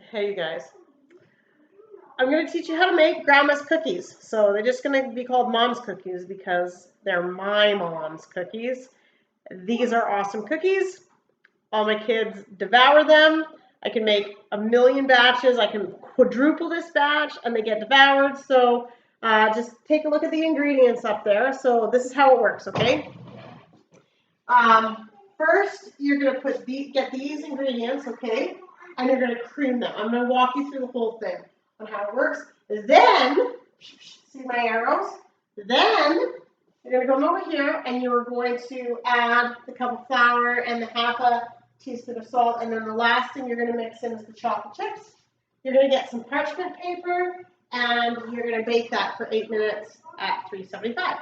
Hey, you guys. I'm going to teach you how to make grandma's cookies. So they're just going to be called mom's cookies because they're my mom's cookies. These are awesome cookies. All my kids devour them. I can make a million batches. I can quadruple this batch and they get devoured. So just take a look at the ingredients up there. So this is how it works, okay? First, you're going to get these ingredients, okay? And you're going to cream them. I'm going to walk you through the whole thing on how it works. Then, see my arrows? Then, you're going to come over here and you're going to add the cup of flour and the half a teaspoon of salt. And then the last thing you're going to mix in is the chocolate chips. You're going to get some parchment paper and you're going to bake that for 8 minutes at 375.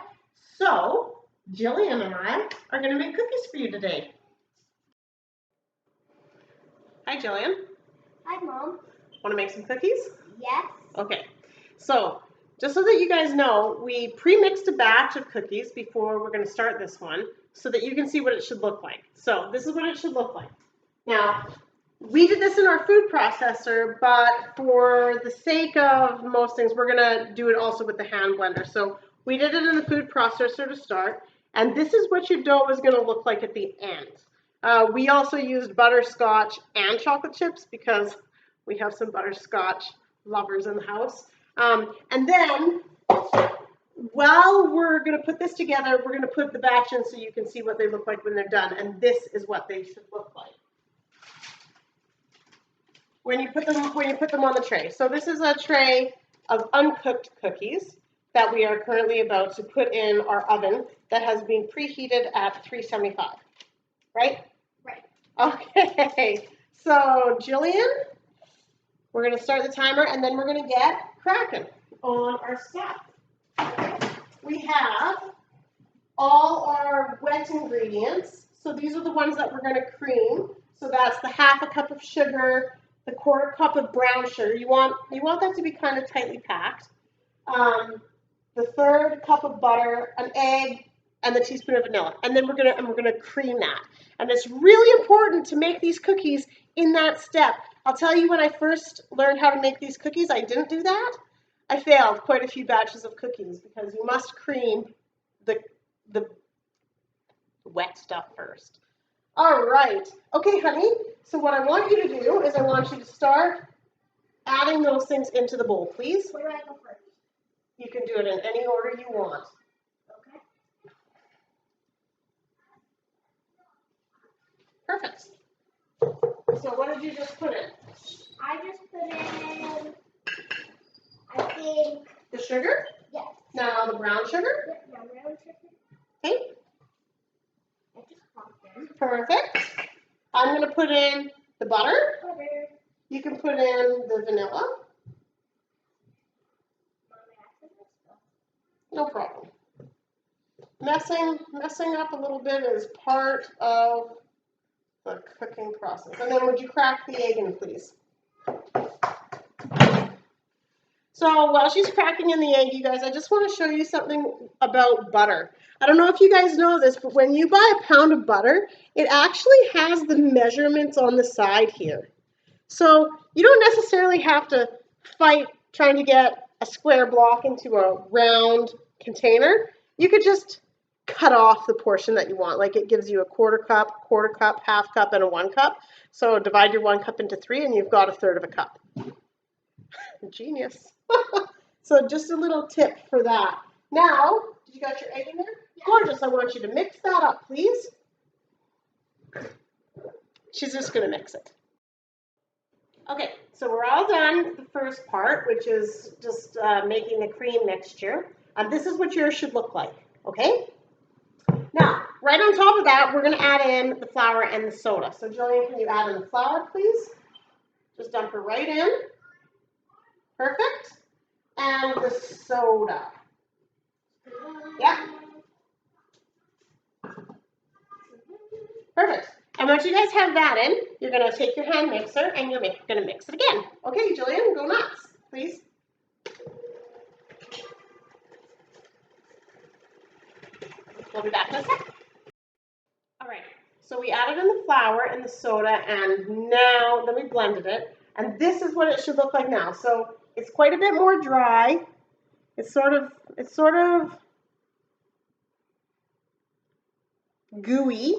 So, Jillian and I are going to make cookies for you today. Hi, Jillian. Hi, Mom. Want to make some cookies? Yes. Okay. So, just so that you guys know, we pre-mixed a batch of cookies before we're going to start this one so that you can see what it should look like. So, this is what it should look like. Now, we did this in our food processor, but for the sake of most things, we're going to do it also with the hand blender. So, we did it in the food processor to start. And this is what your dough is going to look like at the end. We also used butterscotch and chocolate chips because we have some butterscotch lovers in the house. And then, while we're going to put this together, we're going to put the batch in so you can see what they look like when they're done. And this is what they should look like when you put them on the tray. So this is a tray of uncooked cookies that we are currently about to put in our oven that has been preheated at 375, right? Right. Okay, so Jillian, we're going to start the timer and then we're going to get cracking on our stuff. We have all our wet ingredients. So these are the ones that we're going to cream. So that's the half a cup of sugar, the quarter cup of brown sugar. You want that to be kind of tightly packed. The third cup of butter, an egg, and the teaspoon of vanilla. And then we're gonna cream that. And it's really important to make these cookies in that step. I'll tell you, when I first learned how to make these cookies, I didn't do that. I failed quite a few batches of cookies because you must cream the wet stuff first. All right. Okay, honey. So what I want you to do is I want you to start adding those things into the bowl, please. Where do I go first? You can do it in any order you want. Okay. Perfect. So what did you just put in? I just put in, I think, The sugar? yes. Now the brown sugar? Yeah, now brown sugar. Okay. I just popped in. Perfect. I'm going to put in the butter. Butter. You can put in the vanilla. No problem. Messing up a little bit is part of the cooking process. And then would you crack the egg in, please? So while she's cracking in the egg, you guys, I just want to show you something about butter. I don't know if you guys know this, but when you buy a pound of butter, it actually has the measurements on the side here. So you don't necessarily have to fight trying to get a square block into a round container. You could just cut off the portion that you want. Like, it gives you a quarter cup, half cup, and a 1 cup. So divide your 1 cup into 3 and you've got a third of a cup. Genius. So just a little tip for that. Now, did you got your egg in there? Yeah. Gorgeous. I want you to mix that up, please. She's just going to mix it. Okay, so we're all done the first part, which is just making the cream mixture. This is what yours should look like, okay? Now, right on top of that, we're going to add in the flour and the soda. So, Jillian, can you add in the flour, please? Just dump her right in. Perfect. And the soda. Yeah. Perfect. And once you guys have that in, you're going to take your hand mixer and you're going to mix it again. Okay, Jillian, go nuts, please. We'll be back in a sec. All right, so we added in the flour and the soda, and now then we blended it. And this is what it should look like now. So it's quite a bit more dry. It's sort of gooey.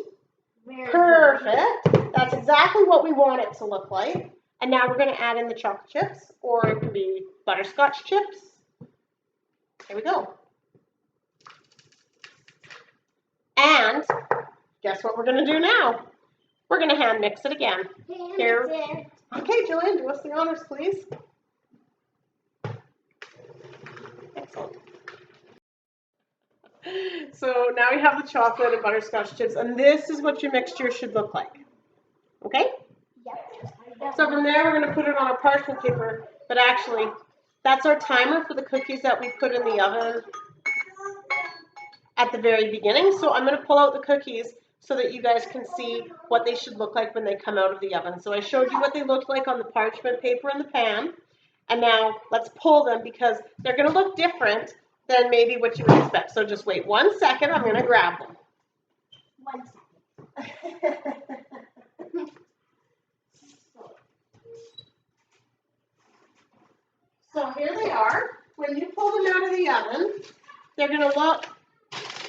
Very Perfect. That's exactly what we want it to look like. And now we're going to add in the chocolate chips, or it can be butterscotch chips. Here we go. And guess what we're going to do now? We're going to hand mix it again. Here. Okay, Jillian, do us the honors, please. Excellent. So now we have the chocolate and butterscotch chips, and this is what your mixture should look like. Okay? Yep. So from there, we're going to put it on a parchment paper, but actually, that's our timer for the cookies that we put in the oven at the very beginning. So I'm going to pull out the cookies so that you guys can see what they should look like when they come out of the oven. So I showed you what they looked like on the parchment paper in the pan, and now let's pull them because they're going to look different than maybe what you would expect. So just wait 1 second, I'm going to grab them. 1 second. So here they are. When you pull them out of the oven, they're going to look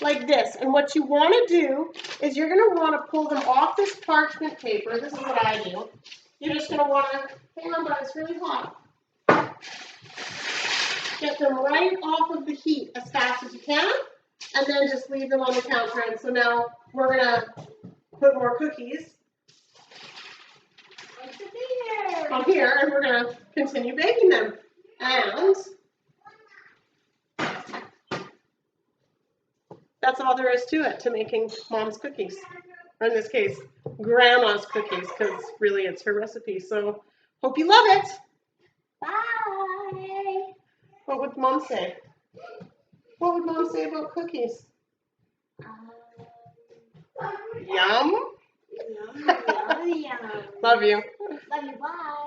like this. And what you want to do is you're going to want to pull them off this parchment paper. This is what I do. You're just going to want to, hang on, but it's really hot. Get them right off of the heat as fast as you can, and then just leave them on the counter. And so now we're going to put more cookies on here, and we're going to continue baking them. And that's all there is to it, to making Mom's cookies. Or in this case, Grandma's cookies, because really it's her recipe. So hope you love it. Bye. What would Mom say? What would Mom say about cookies? Yum? Yum, yum, yum. Love you. Love you. Bye.